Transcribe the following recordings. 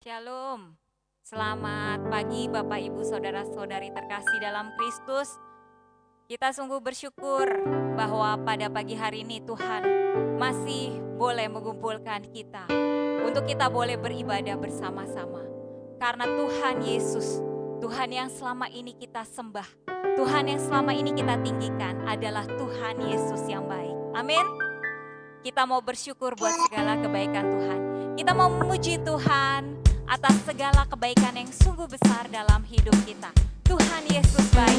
Shalom. Selamat pagi Bapak Ibu Saudara-saudari terkasih dalam Kristus. Kita sungguh bersyukur bahwa pada pagi hari ini Tuhan masih boleh mengumpulkan kita untuk kita boleh beribadah bersama-sama. Karena Tuhan Yesus, Tuhan yang selama ini kita sembah, Tuhan yang selama ini kita tinggikan adalah Tuhan Yesus yang baik. Amin. Kita mau bersyukur buat segala kebaikan Tuhan. Kita mau memuji Tuhan atas segala kebaikan yang sungguh besar dalam hidup kita. Tuhan Yesus baik.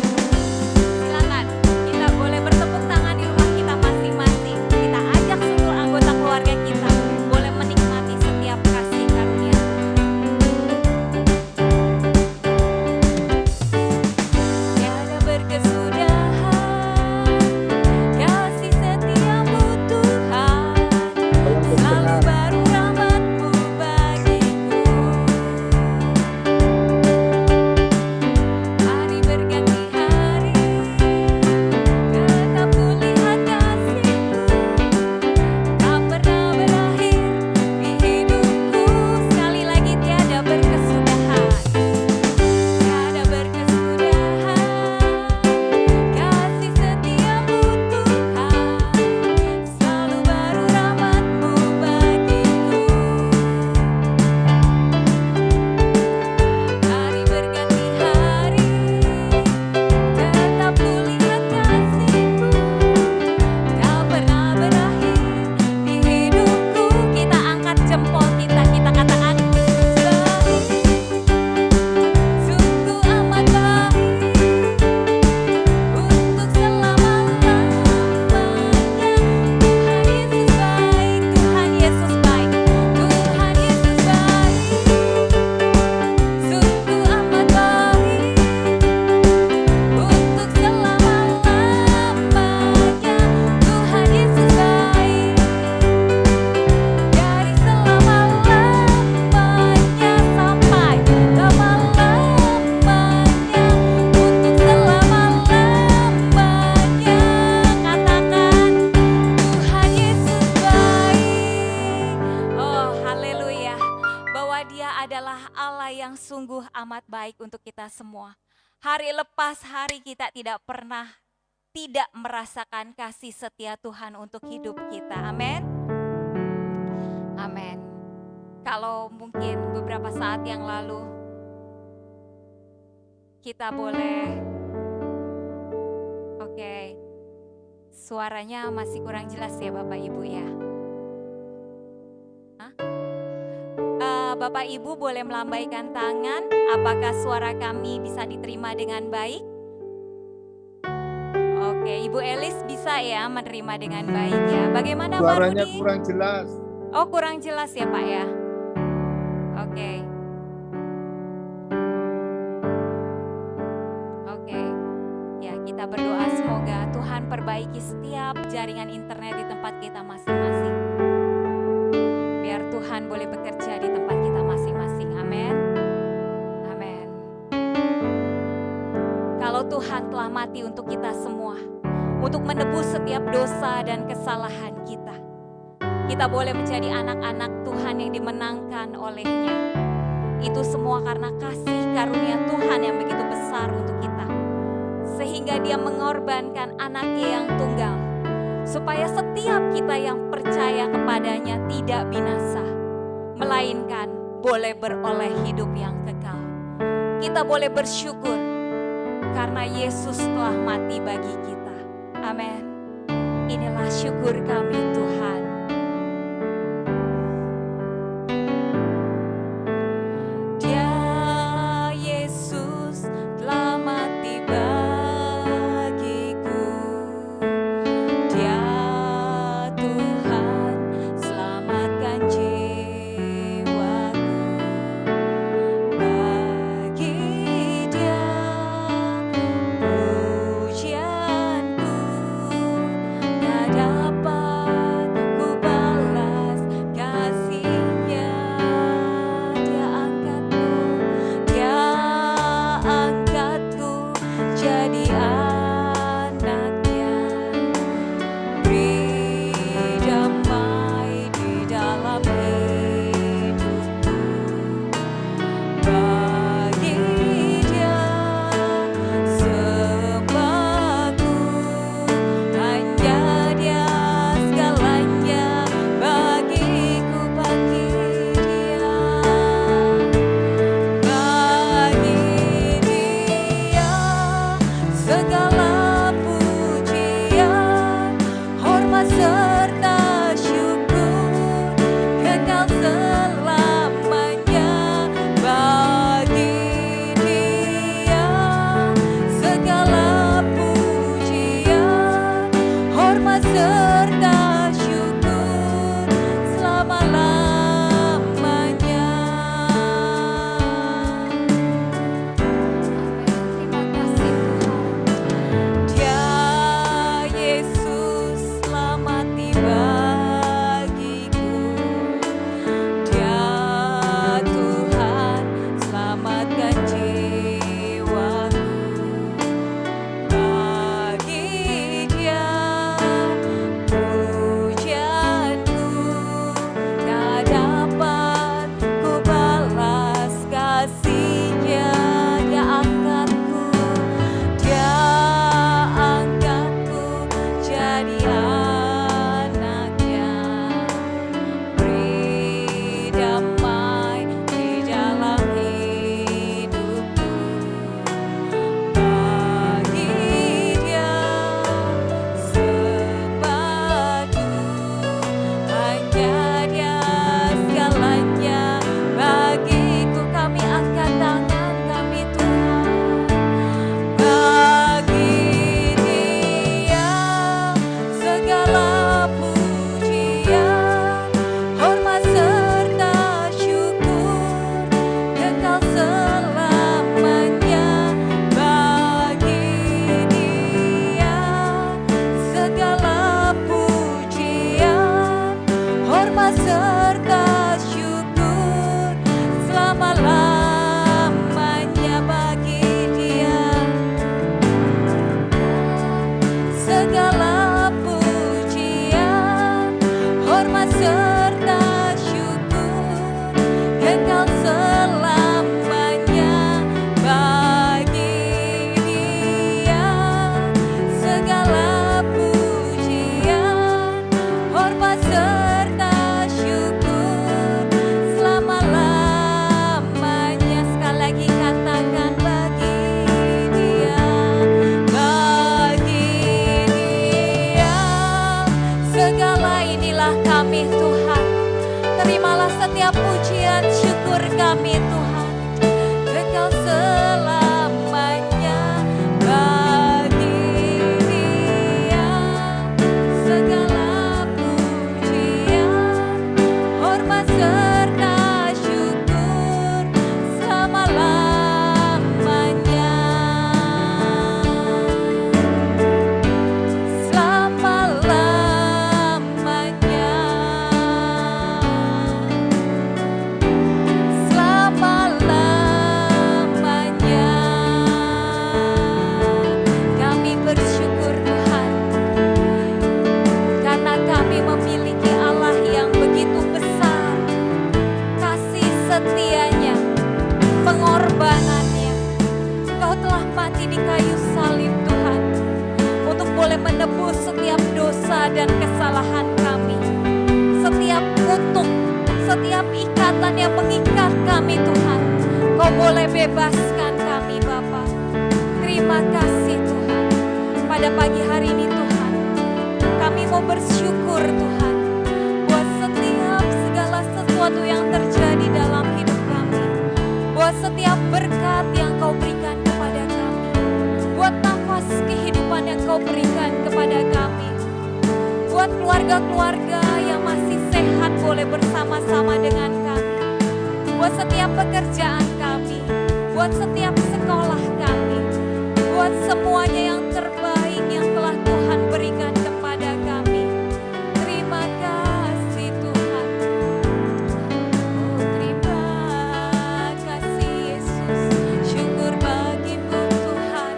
Silakan kita boleh bertepuk tangan di rumah kita masing-masing. Kita ajak seluruh anggota keluarga kita boleh menikmati setiap kasih karunia. Tiada berkesudahan kasih setiamu Tuhan, selalu baru rahmat-Mu bagiku. Hari berganti hari, tetap kulihat kasih-Mu, tak pernah berakhir di hidupku. Sekali lagi tiada berkesudahan, tiada berkesudahan kasih setiamu Tuhan, selalu baru rahmat-Mu bagiku. Hari berganti hari, tetap kulihat kasih-Mu, tak pernah berakhir di hidupku. Kita angkat jempol kita katakan baik, sungguh amat baik, untuk selama-lamanya. Tuhan Yesus baik, Tuhan Yesus baik, Tuhan Yesus baik, sungguh amat baik, untuk selama-lamanya. Tuhan Yesus baik, dari selama-lamanya sampai lama-lamanya, untuk selama-lamanya. Katakan Tuhan Yesus baik. Oh haleluya, bahwa Dia adalah Allah yang sungguh amat baik untuk kita semua. Hari lepas hari kita tidak pernah tidak merasakan kasih setia Tuhan untuk hidup kita. Amin. Amin. Kalau mungkin beberapa saat yang lalu kita boleh, oke, suaranya masih kurang jelas ya Bapak Ibu ya. Hah? Bapak Ibu boleh melambaikan tangan, apakah suara kami bisa diterima dengan baik? Oke, Ibu Elis bisa ya menerima dengan baik ya. Bagaimana Pak Suaranya Rudi? kurang jelas. Oh kurang jelas ya Pak ya. Oke. Oke. Ya kita berdoa semoga Tuhan perbaiki setiap jaringan internet di tempat kita masing-masing. Biar Tuhan boleh bekerja di tempat kita masing-masing. Amin. Amin. Kalau Tuhan telah mati untuk kita semua, untuk menebus setiap dosa dan kesalahan kita, kita boleh menjadi anak-anak Tuhan yang dimenangkan oleh-Nya. Itu semua karena kasih karunia Tuhan yang begitu besar untuk kita. Sehingga Dia mengorbankan anaknya yang tunggal, supaya setiap kita yang percaya kepadanya tidak binasa, melainkan boleh beroleh hidup yang kekal. Kita boleh bersyukur karena Yesus telah mati bagi kita. Amin. Inilah syukur kami Tuhan. Dia Yesus telah mati bagiku. Dia Tuhan selamatkan jiwaku. Bagi Dia pujianku, tak dapat ku pengorbanannya. Engkau telah mati di kayu salib Tuhan, untuk boleh menebus setiap dosa dan kesalahan kami. Setiap kutuk, setiap ikatan yang mengikat kami Tuhan, Kau boleh bebaskan kami Bapa. Terima kasih Tuhan. Pada pagi hari ini Tuhan, kami mau bersyukur Tuhan, buat setiap segala sesuatu yang terjadi dalam hidup kami, buat setiap berkat yang Kau berikan kepada kami, buat nafas kehidupan yang Kau berikan kepada kami, buat keluarga-keluarga yang masih sehat boleh bersama-sama dengan kami, buat setiap pekerjaan kami, buat setiap sekolah kami, buat semuanya yang terbaik yang telah Tuhan berikan kepada kami. Terima kasih Tuhan. Oh, terima kasih Yesus. Syukur bagimu Tuhan.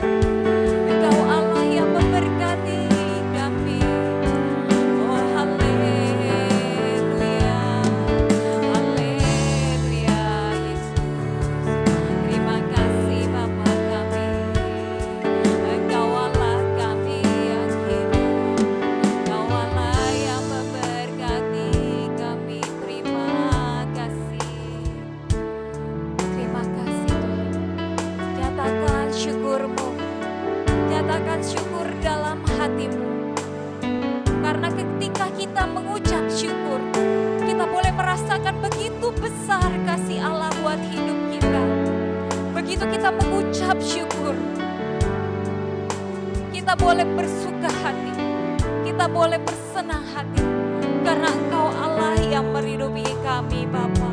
Engkau Allah yang memberkati kami. Oh, haleluya. Haleluya Yesus. Terima kasih Bapa kami. Engkau Allah kami yang hidup. Engkau Allah yang memberkati kami. Terima kasih. Terima kasih Tuhan. Nyatakan syukurmu. Nyatakan syukur dalam hatimu. Karena ketika kita mengucap syukur, kita boleh merasakan begitu besar kasih Allah buat hidup kita. Begitu kita mengucap syukur, kita boleh bersuka hati, kita boleh bersenang hati, karena Engkau Allah yang menghidupi kami Bapa.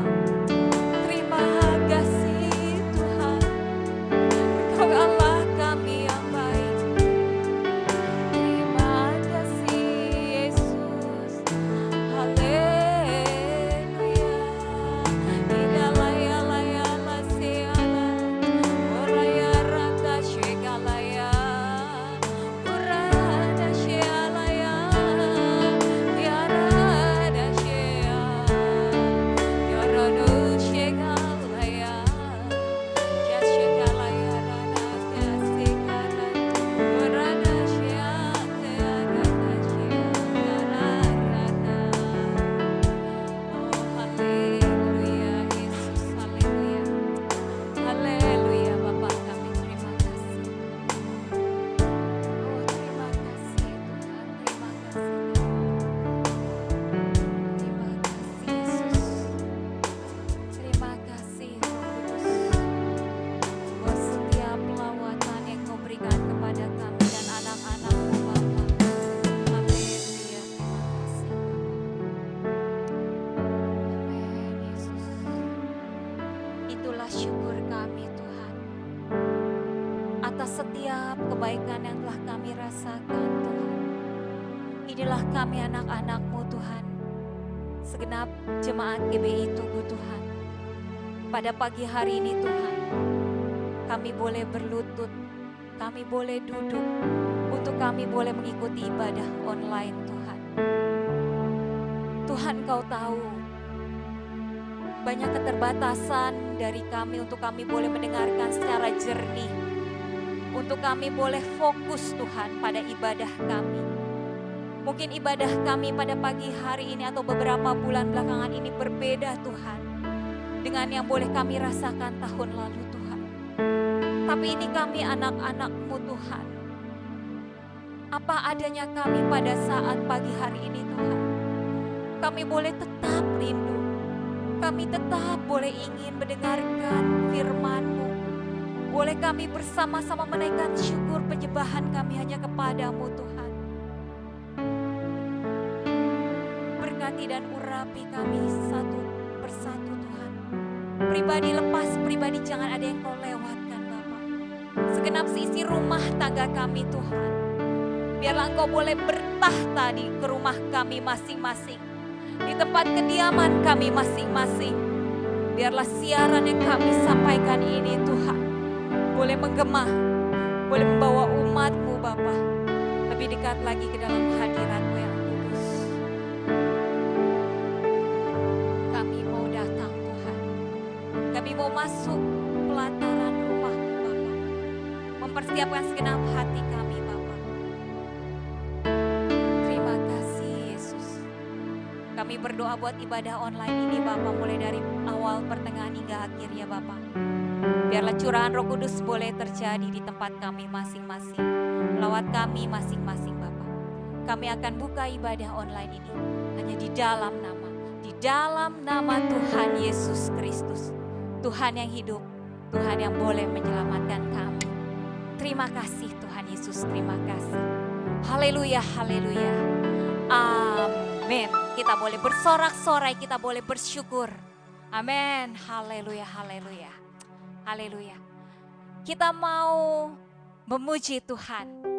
Terima kasih Tuhan, Engkau Allah kami yang baik. Terima kasih Yesus. Haleluya. Idalaya laya lasiala. Oraya rata shekalaya. Urada shealaya. Yarada shea. Yarado shekalaya. Yashekalaya rada kasekala. Urada shea. Yarada shea. Yarada. Oh, haleluya Yesus, haleluya. Haleluya Bapa kami, terima kasih. Oh, terima kasih Tuhan, terima kasih. Terima kasih Yesus. Terima kasih Roh Kudus. Buat setiap lawatan yang Kau berikan kepada kami dan anak-anak-Mu Bapa. Haleluya, terima kasih Amin Yesus. Itulah syukur kami Tuhan, atas setiap kebaikan yang telah kami rasakan Tuhan. Inilah kami anak-anak-Mu Tuhan, segenap jemaat GBI Tugu Tuhan. Pada pagi hari ini Tuhan, kami boleh berlutut, kami boleh duduk, untuk kami boleh mengikuti ibadah online Tuhan. Tuhan Kau tahu, banyak keterbatasan dari kami untuk kami boleh mendengarkan secara jernih. Untuk kami boleh fokus Tuhan pada ibadah kami. Mungkin ibadah kami pada pagi hari ini atau beberapa bulan belakangan ini berbeda Tuhan, dengan yang boleh kami rasakan tahun lalu Tuhan. Tapi ini kami anak-anak-Mu Tuhan. Apa adanya kami pada saat pagi hari ini Tuhan. Kami boleh tetap rindu. Kami tetap boleh ingin mendengarkan firman-Mu. Boleh kami bersama-sama menaikkan syukur penyembahan kami hanya kepada-Mu Tuhan. Berkati dan urapi kami satu persatu Tuhan. Pribadi lepas pribadi, jangan ada yang Kau lewatkan Bapa. Segenap seisi rumah tangga kami Tuhan. Biarlah Engkau boleh bertahta di ke rumah kami masing-masing, di tempat kediaman kami masing-masing. Biarlah siaran yang kami sampaikan ini Tuhan boleh menggema, boleh membawa umat-Mu Bapa lebih dekat lagi ke dalam hadirat-Mu yang kudus. Kami mau datang Tuhan, kami mau masuk pelataran rumah-Mu Bapa. Mempersiapkan segenap hati kami Bapa. Terima kasih Yesus. Kami berdoa buat ibadah online ini Bapa, mulai dari awal, pertengahan hingga akhirnya Bapa. Biarlah curahan Roh Kudus boleh terjadi di tempat kami masing-masing. Lawat kami masing-masing Bapa. Kami akan buka ibadah online ini hanya di dalam nama Tuhan Yesus Kristus. Tuhan yang hidup, Tuhan yang boleh menyelamatkan kami. Terima kasih Tuhan Yesus, terima kasih. Haleluya, haleluya. Amin. Kita boleh bersorak-sorai, kita boleh bersyukur. Amin. Haleluya, haleluya. Haleluya. Kita mau memuji Tuhan.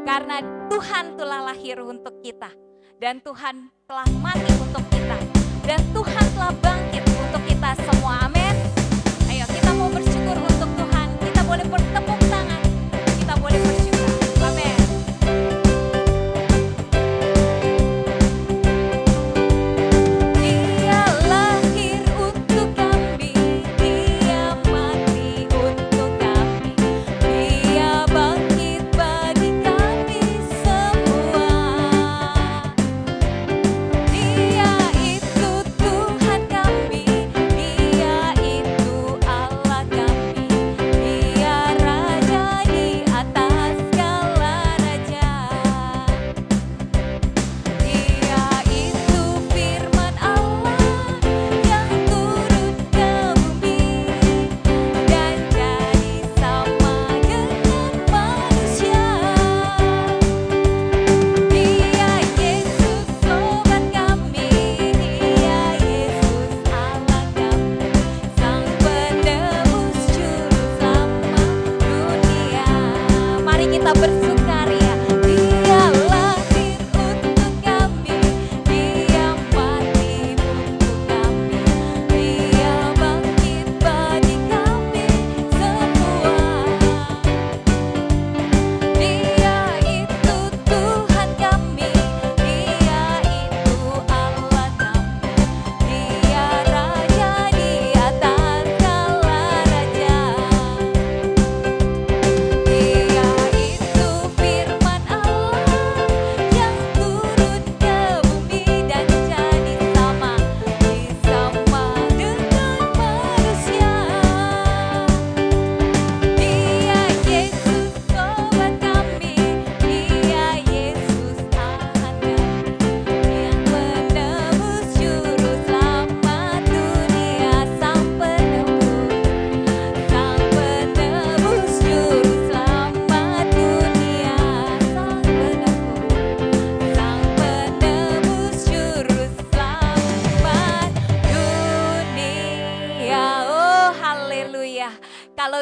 Karena Tuhan telah lahir untuk kita. Dan Tuhan telah mati untuk kita. Dan Tuhan telah bangkit untuk kita semua. Amin. Ayo kita mau bersyukur untuk Tuhan. Kita boleh bertepuk tangan. Kita boleh bersyukur. Amin.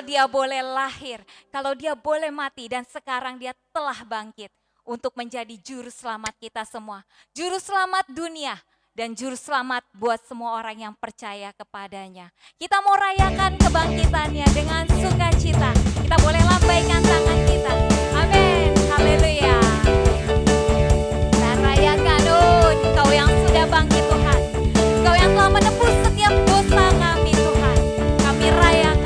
Dia boleh lahir, kalau dia boleh mati dan sekarang dia telah bangkit untuk menjadi juru selamat kita semua. Juru selamat dunia dan juru selamat buat semua orang yang percaya kepadanya. Kita mau rayakan kebangkitannya dengan sukacita. Kita boleh lambaikan tangan kita. Amin. Haleluya. Dan rayakan, Engkau yang sudah bangkit Tuhan. Engkau yang telah menebus setiap dosa kami Tuhan. Kami rayakan.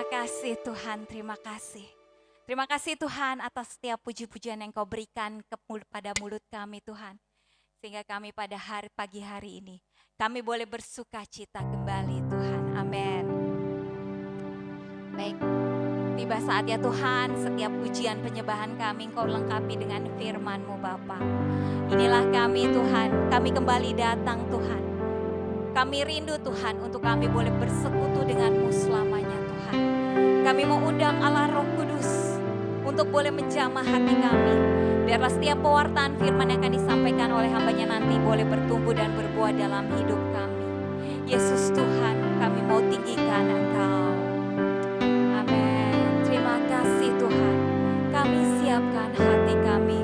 Terima kasih Tuhan, terima kasih. Terima kasih Tuhan atas setiap puji-pujian yang Kau berikan pada mulut kami Tuhan. Sehingga kami pada pagi hari ini, kami boleh bersuka cita kembali Tuhan. Amin. Baik, tiba saatnya Tuhan, setiap pujian penyembahan kami Engkau lengkapi dengan firman-Mu Bapa. Inilah kami Tuhan, kami kembali datang Tuhan. Kami rindu Tuhan untuk kami boleh bersekutu dengan-Mu selamanya Tuhan. Kami mau undang Allah Roh Kudus untuk boleh menjamah hati kami. Biarlah setiap pewartaan firman yang akan disampaikan oleh hamba-Nya nanti boleh bertumbuh dan berbuah dalam hidup kami. Yesus Tuhan, kami mau tinggikan Engkau. Amin. Terima kasih Tuhan. Kami siapkan hati kami.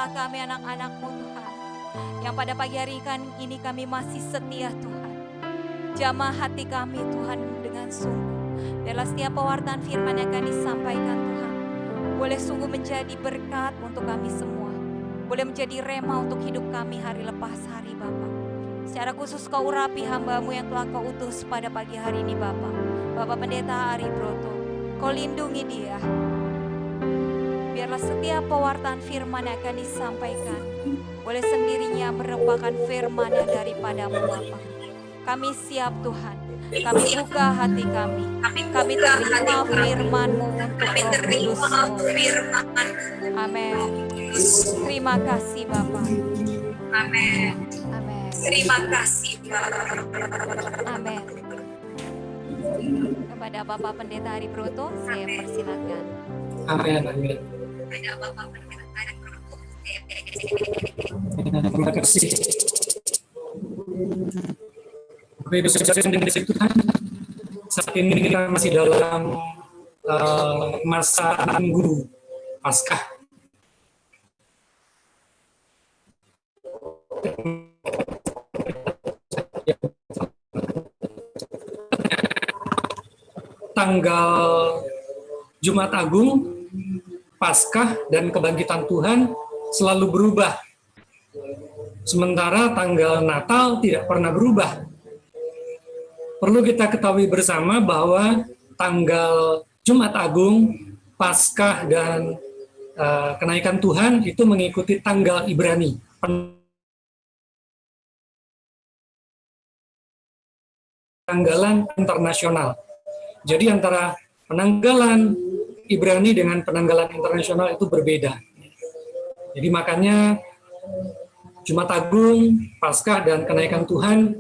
Kami anak-anak-Mu Tuhan, yang pada pagi hari ini kami masih setia Tuhan. Jamah hati kami Tuhan dengan sungguh. Biarlah setiap pewartaan firman yang akan disampaikan Tuhan, boleh sungguh menjadi berkat untuk kami semua. Boleh menjadi rema untuk hidup kami hari lepas hari Bapa. Secara khusus Kau urapi hamba-Mu yang telah Kau utus pada pagi hari ini Bapa. Bapak Pendeta Ari Broto, Kau lindungi dia. Biarlah setiap pewartaan firman yang akan disampaikan boleh sendirinya merupakan firman yang daripada-Mu Bapa. Kami siap Tuhan. Kami buka hati kami. Kami terima firman-Mu untuk Roh Kudus-Mu. Amin. Terima kasih Bapa. Amin. Amin. Terima kasih Bapa. Amin. Kepada Bapak Pendeta Ari Broto, saya persilakan. Amin. Amin. Kepada Bapak Pendeta Ari Broto, terima kasih. Bapak Ibu Saudara yang dikasihi Tuhan, saat ini kita masih dalam masa Minggu Paskah. Tanggal Jumat Agung, Paskah, dan Kebangkitan Tuhan selalu berubah. Sementara tanggal Natal tidak pernah berubah. Perlu kita ketahui bersama bahwa tanggal Jumat Agung, Paskah, dan kenaikan Tuhan itu mengikuti tanggal Ibrani. Penanggalan internasional. Jadi antara penanggalan Ibrani dengan penanggalan internasional itu berbeda. Jadi makanya Jumat Agung, Paskah, dan kenaikan Tuhan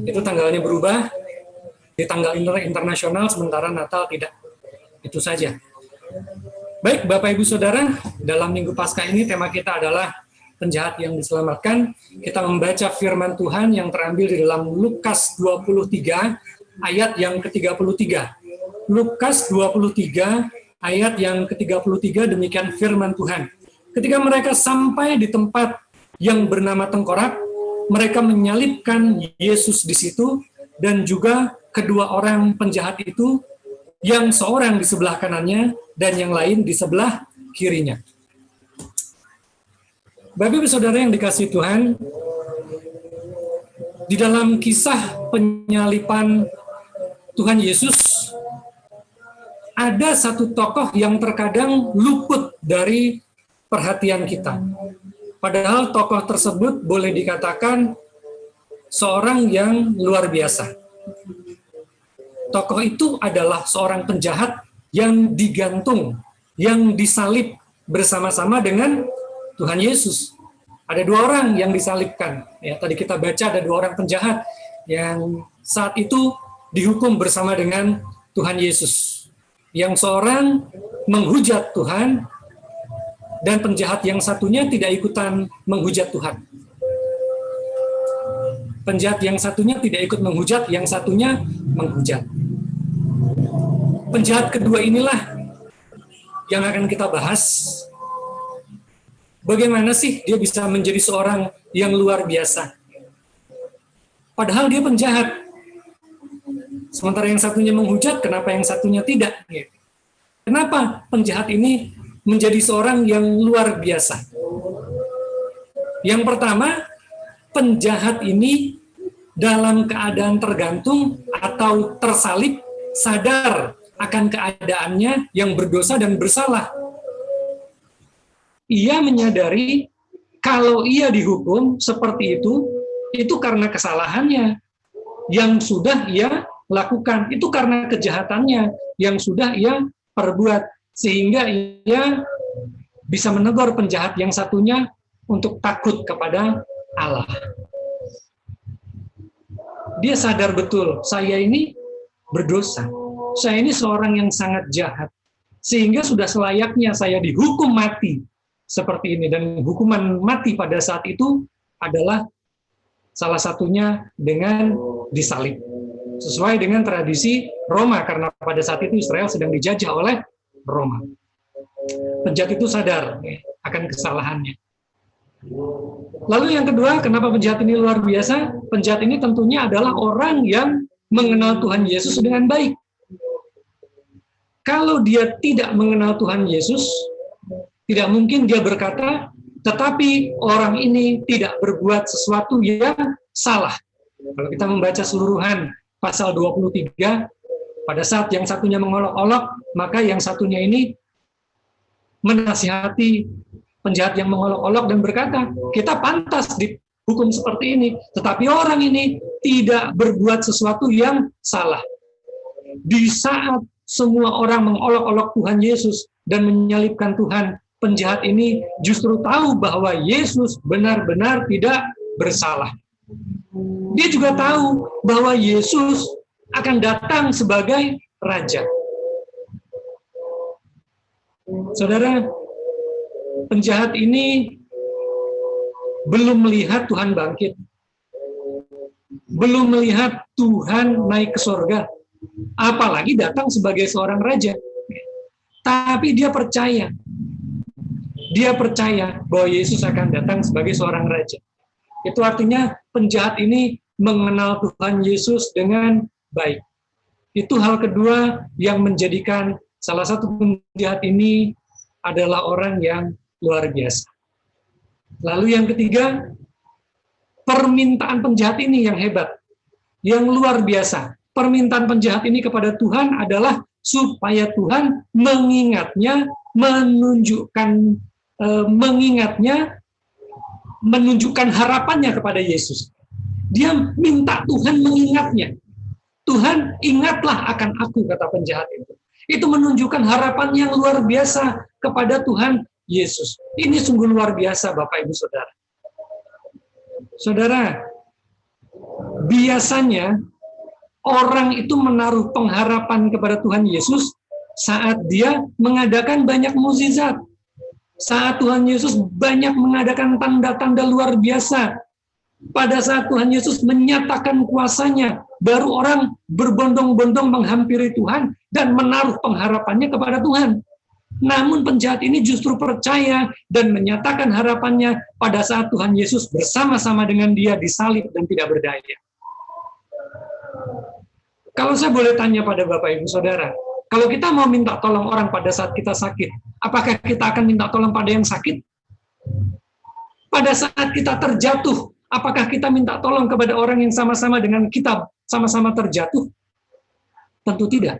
itu tanggalnya berubah di tanggal internasional, sementara Natal tidak. Itu saja. Baik, Bapak Ibu Saudara, dalam Minggu Paskah ini tema kita adalah penjahat yang diselamatkan. Kita membaca firman Tuhan yang terambil di dalam Lukas 23 ayat yang ke-33. Lukas 23 ayat yang ke-33, demikian firman Tuhan. Ketika mereka sampai di tempat yang bernama Tengkorak, mereka menyalibkan Yesus di situ, dan juga kedua orang penjahat itu, yang seorang di sebelah kanannya dan yang lain di sebelah kirinya. Bapak Ibu Saudara yang dikasihi Tuhan, di dalam kisah penyaliban Tuhan Yesus, ada satu tokoh yang terkadang luput dari perhatian kita. Padahal tokoh tersebut boleh dikatakan seorang yang luar biasa. Tokoh itu adalah seorang penjahat yang digantung, yang disalib bersama-sama dengan Tuhan Yesus. Ada dua orang yang disalibkan. Ya, tadi kita baca ada dua orang penjahat yang saat itu dihukum bersama dengan Tuhan Yesus. Yang seorang menghujat Tuhan, dan penjahat yang satunya tidak ikutan menghujat Tuhan. Penjahat yang satunya tidak ikut menghujat, yang satunya menghujat. Penjahat kedua inilah yang akan kita bahas. Bagaimana sih dia bisa menjadi seorang yang luar biasa? Padahal dia penjahat. Sementara yang satunya menghujat, kenapa yang satunya tidak? Kenapa penjahat ini menjadi seorang yang luar biasa? Yang pertama, penjahat ini dalam keadaan tergantung atau tersalib, sadar akan keadaannya yang berdosa dan bersalah. Ia menyadari kalau ia dihukum seperti itu karena kesalahannya yang sudah ia lakukan, itu karena kejahatannya yang sudah ia perbuat, sehingga ia bisa menegur penjahat yang satunya untuk takut kepada Allah. Dia sadar betul, saya ini berdosa, saya ini seorang yang sangat jahat, sehingga sudah selayaknya saya dihukum mati seperti ini. Dan hukuman mati pada saat itu adalah salah satunya dengan disalib, sesuai dengan tradisi Roma, karena pada saat itu Israel sedang dijajah oleh Roma. Penjahat itu sadar akan kesalahannya. Lalu yang kedua, kenapa penjahat ini luar biasa? Penjahat ini tentunya adalah orang yang mengenal Tuhan Yesus dengan baik. Kalau dia tidak mengenal Tuhan Yesus, tidak mungkin dia berkata, tetapi orang ini tidak berbuat sesuatu yang salah. Kalau kita membaca seluruhan pasal 23, pada saat yang satunya mengolok-olok, maka yang satunya ini menasihati penjahat yang mengolok-olok dan berkata, kita pantas hukum seperti ini. Tetapi orang ini tidak berbuat sesuatu yang salah. Di saat semua orang mengolok-olok Tuhan Yesus dan menyalibkan Tuhan, penjahat ini justru tahu bahwa Yesus benar-benar tidak bersalah. Dia juga tahu bahwa Yesus akan datang sebagai Raja. Saudara, penjahat ini belum melihat Tuhan bangkit, belum melihat Tuhan naik ke surga, apalagi datang sebagai seorang raja. Tapi dia percaya bahwa Yesus akan datang sebagai seorang raja. Itu artinya penjahat ini mengenal Tuhan Yesus dengan baik. Itu hal kedua yang menjadikan salah satu penjahat ini adalah orang yang luar biasa. Lalu yang ketiga, permintaan penjahat ini yang hebat, yang luar biasa. Permintaan penjahat ini kepada Tuhan adalah supaya Tuhan mengingatnya, menunjukkan harapannya kepada Yesus. Dia minta Tuhan mengingatnya. Tuhan, ingatlah akan aku, kata penjahat itu. Itu menunjukkan harapan yang luar biasa kepada Tuhan Yesus. Ini sungguh luar biasa, Bapak Ibu Saudara. Saudara, biasanya orang itu menaruh pengharapan kepada Tuhan Yesus saat dia mengadakan banyak mukjizat. Saat Tuhan Yesus banyak mengadakan tanda-tanda luar biasa. Pada saat Tuhan Yesus menyatakan kuasanya, baru orang berbondong-bondong menghampiri Tuhan dan menaruh pengharapannya kepada Tuhan. Namun penjahat ini justru percaya dan menyatakan harapannya pada saat Tuhan Yesus bersama-sama dengan dia disalib dan tidak berdaya. Kalau saya boleh tanya pada Bapak Ibu Saudara, kalau kita mau minta tolong orang pada saat kita sakit, apakah kita akan minta tolong pada yang sakit? Pada saat kita terjatuh, apakah kita minta tolong kepada orang yang sama-sama dengan kita sama-sama terjatuh? Tentu tidak.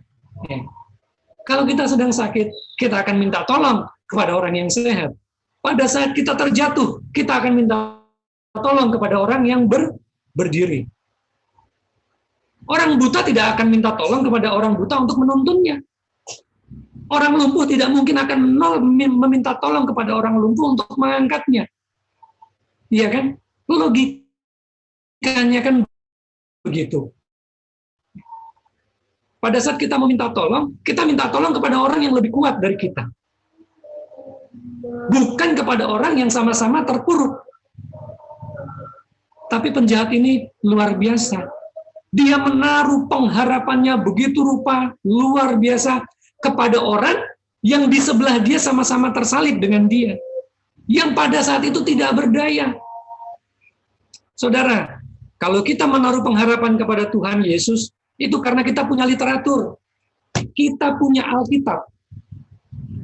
Kalau kita sedang sakit, kita akan minta tolong kepada orang yang sehat. Pada saat kita terjatuh, kita akan minta tolong kepada orang yang berdiri. Orang buta tidak akan minta tolong kepada orang buta untuk menuntunnya. Orang lumpuh tidak mungkin akan meminta tolong kepada orang lumpuh untuk mengangkatnya. Iya kan? Logikanya kan begitu. Pada saat kita meminta tolong, kita minta tolong kepada orang yang lebih kuat dari kita. Bukan kepada orang yang sama-sama terpuruk. Tapi penjahat ini luar biasa. Dia menaruh pengharapannya begitu rupa, luar biasa, kepada orang yang di sebelah dia sama-sama tersalib dengan dia. Yang pada saat itu tidak berdaya. Saudara, kalau kita menaruh pengharapan kepada Tuhan Yesus, itu karena kita punya literatur. Kita punya Alkitab.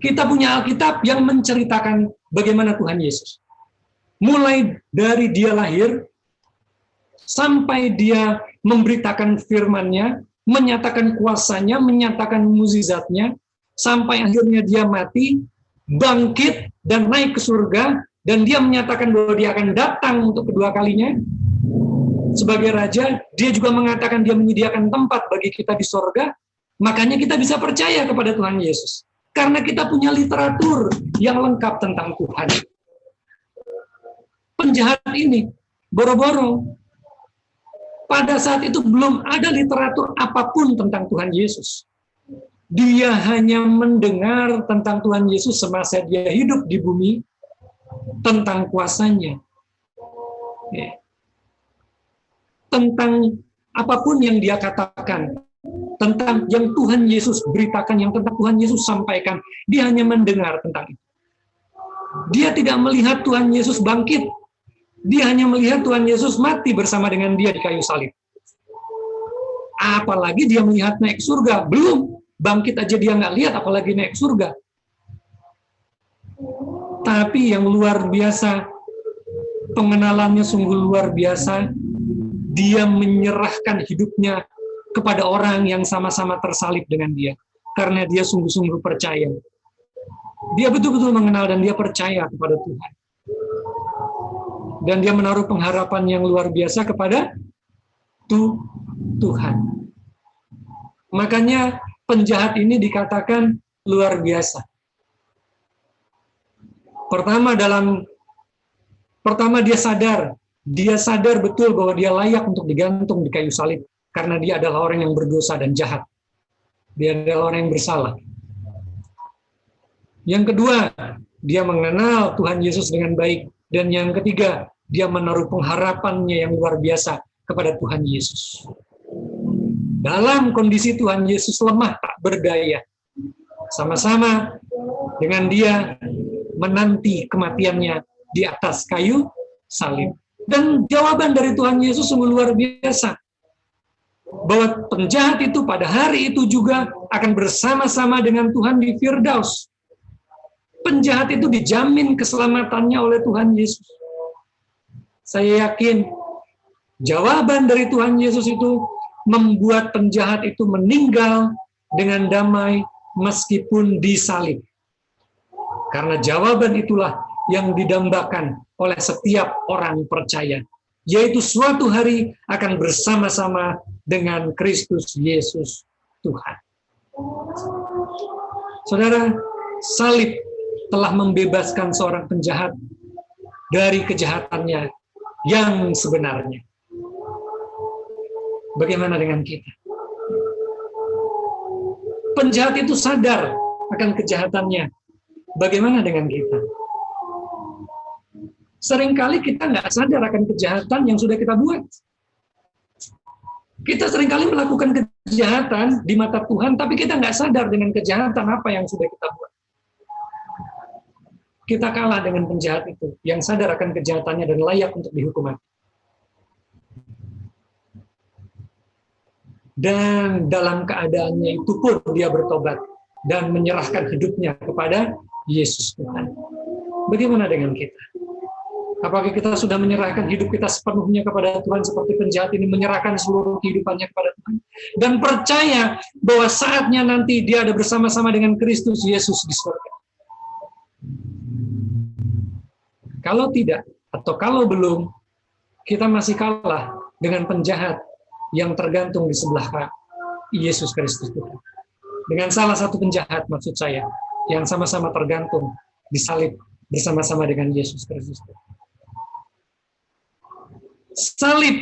Kita punya Alkitab yang menceritakan bagaimana Tuhan Yesus. Mulai dari dia lahir, sampai dia memberitakan firman-Nya, menyatakan kuasanya, menyatakan mukjizatnya, sampai akhirnya dia mati, bangkit, dan naik ke surga, dan dia menyatakan bahwa dia akan datang untuk kedua kalinya, sebagai raja. Dia juga mengatakan dia menyediakan tempat bagi kita di surga. Makanya kita bisa percaya kepada Tuhan Yesus. Karena kita punya literatur yang lengkap tentang Tuhan. Penjahat ini, boro-boro, pada saat itu belum ada literatur apapun tentang Tuhan Yesus. Dia hanya mendengar tentang Tuhan Yesus semasa dia hidup di bumi, tentang kuasanya. Tentang apapun yang dia katakan, tentang yang Tuhan Yesus beritakan, yang tentang Tuhan Yesus sampaikan, dia hanya mendengar tentang itu. Dia tidak melihat Tuhan Yesus bangkit. Dia hanya melihat Tuhan Yesus mati bersama dengan dia di kayu salib. Apalagi dia melihat naik surga. Belum, bangkit aja dia nggak lihat, apalagi naik surga. Tapi yang luar biasa, pengenalannya sungguh luar biasa, dia menyerahkan hidupnya kepada orang yang sama-sama tersalib dengan dia. Karena dia sungguh-sungguh percaya. Dia betul-betul mengenal dan dia percaya kepada Tuhan. dan dia menaruh pengharapan yang luar biasa kepada Tuhan. Makanya penjahat ini dikatakan luar biasa. Pertama dia sadar betul bahwa dia layak untuk digantung di kayu salib karena dia adalah orang yang berdosa dan jahat. Dia adalah orang yang bersalah. Yang kedua, dia mengenal Tuhan Yesus dengan baik. Dan yang ketiga, dia menaruh pengharapannya yang luar biasa kepada Tuhan Yesus. Dalam kondisi Tuhan Yesus lemah tak berdaya, sama-sama dengan dia menanti kematiannya di atas kayu salib. Dan jawaban dari Tuhan Yesus sungguh luar biasa. Bahwa penjahat itu pada hari itu juga akan bersama-sama dengan Tuhan di Firdaus. Penjahat itu dijamin keselamatannya oleh Tuhan Yesus. Saya yakin jawaban dari Tuhan Yesus itu membuat penjahat itu meninggal dengan damai meskipun disalib. Karena jawaban itulah yang didambakan oleh setiap orang percaya, yaitu suatu hari akan bersama-sama dengan Kristus Yesus Tuhan. Saudara, salib telah membebaskan seorang penjahat dari kejahatannya yang sebenarnya. Bagaimana dengan kita? Penjahat itu sadar akan kejahatannya. Bagaimana dengan kita? Seringkali kita nggak sadar akan kejahatan yang sudah kita buat. Kita seringkali melakukan kejahatan di mata Tuhan, tapi kita nggak sadar dengan kejahatan apa yang sudah kita buat. Kita kalah dengan penjahat itu, yang sadar akan kejahatannya dan layak untuk dihukum mati. Dan dalam keadaannya itu pun dia bertobat dan menyerahkan hidupnya kepada Yesus Tuhan. Bagaimana dengan kita? Apakah kita sudah menyerahkan hidup kita sepenuhnya kepada Tuhan seperti penjahat ini menyerahkan seluruh kehidupannya kepada Tuhan? Dan percaya bahwa saatnya nanti dia ada bersama-sama dengan Kristus Yesus di surga. Kalau tidak, atau kalau belum, kita masih kalah dengan penjahat yang tergantung di sebelah Yesus Kristus Tuhan. Dengan salah satu penjahat, maksud saya, yang sama-sama tergantung disalib bersama-sama dengan Yesus Kristus Tuhan. Salib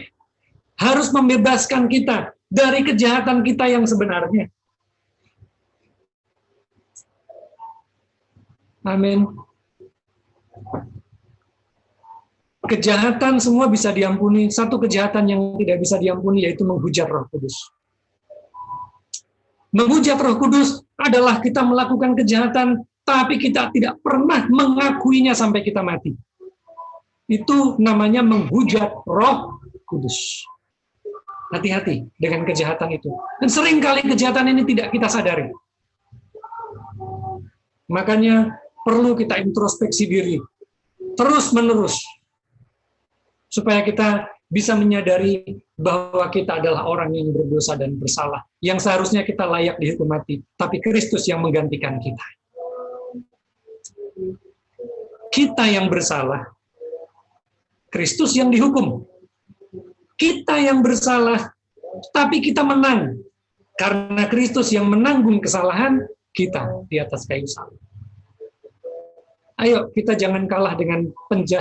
harus membebaskan kita dari kejahatan kita yang sebenarnya. Amin. Kejahatan semua bisa diampuni. Satu kejahatan yang tidak bisa diampuni yaitu menghujat Roh Kudus. Menghujat Roh Kudus adalah kita melakukan kejahatan, tapi kita tidak pernah mengakuinya sampai kita mati. Itu namanya menghujat Roh Kudus. Hati-hati dengan kejahatan itu. Dan seringkali kejahatan ini tidak kita sadari. Makanya perlu kita introspeksi diri terus-menerus supaya kita bisa menyadari bahwa kita adalah orang yang berdosa dan bersalah, yang seharusnya kita layak dihukum mati, tapi Kristus yang menggantikan kita. Kita yang bersalah, Kristus yang dihukum. Kita yang bersalah, tapi kita menang, karena Kristus yang menanggung kesalahan kita di atas kayu salib. Ayo, kita jangan kalah dengan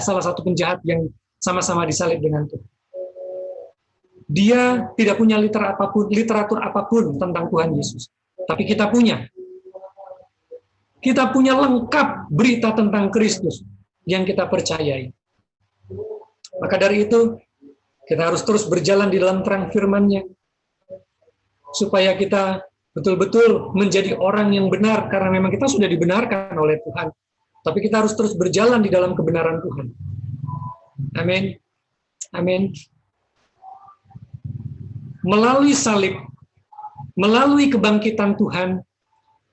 salah satu penjahat yang sama-sama disalib dengan Tuhan. Dia tidak punya literatur apapun tentang Tuhan Yesus. Tapi kita punya. Kita punya lengkap berita tentang Kristus yang kita percayai. Maka dari itu, kita harus terus berjalan di dalam terang firman-Nya. Supaya kita betul-betul menjadi orang yang benar, karena memang kita sudah dibenarkan oleh Tuhan. Tapi kita harus terus berjalan di dalam kebenaran Tuhan. Amin. Amin. Melalui salib, melalui kebangkitan Tuhan,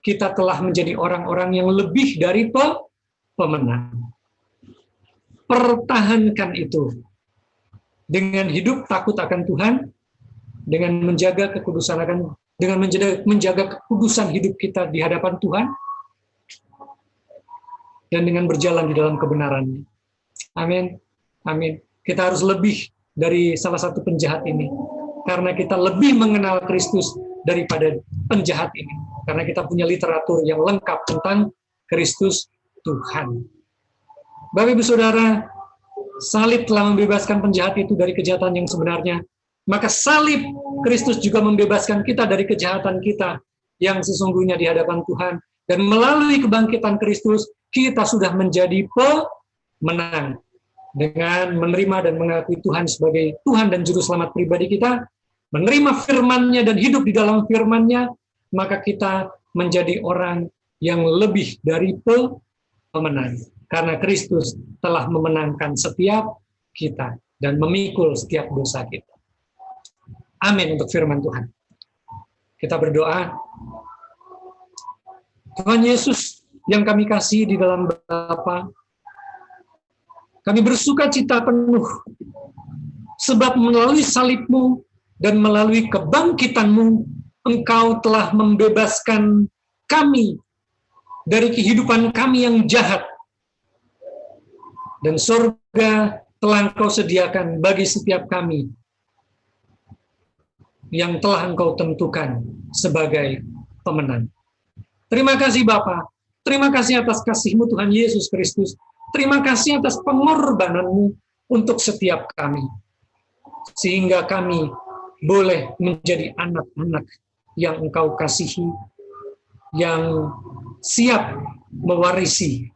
kita telah menjadi orang-orang yang lebih dari pemenang. Pertahankan itu dengan hidup takut akan Tuhan, dengan menjaga kekudusan menjaga kekudusan hidup kita di hadapan Tuhan, dan dengan berjalan di dalam kebenaran-Nya. Amin. Amin. Kita harus lebih dari salah satu penjahat ini. Karena kita lebih mengenal Kristus daripada penjahat ini. Karena kita punya literatur yang lengkap tentang Kristus Tuhan. Bapak Ibu Saudara, salib telah membebaskan penjahat itu dari kejahatan yang sebenarnya. Maka salib Kristus juga membebaskan kita dari kejahatan kita yang sesungguhnya di hadapan Tuhan. Dan melalui kebangkitan Kristus, kita sudah menjadi pemenang. Dengan menerima dan mengakui Tuhan sebagai Tuhan dan Juru Selamat pribadi kita, menerima firman-Nya dan hidup di dalam firman-Nya, maka kita menjadi orang yang lebih dari pemenang. Karena Kristus telah memenangkan setiap kita dan memikul setiap dosa kita. Amin untuk firman Tuhan. Kita berdoa. Tuhan Yesus yang kami kasih di dalam Bapa, kami bersuka cita penuh, sebab melalui salib-Mu dan melalui kebangkitan-Mu, Engkau telah membebaskan kami dari kehidupan kami yang jahat. Dan surga telah Engkau sediakan bagi setiap kami yang telah Engkau tentukan sebagai pemenang. Terima kasih Bapa. Terima kasih atas kasih-Mu Tuhan Yesus Kristus. Terima kasih atas pengorbanan-Mu untuk setiap kami. Sehingga kami boleh menjadi anak-anak yang Engkau kasihi, yang siap mewarisi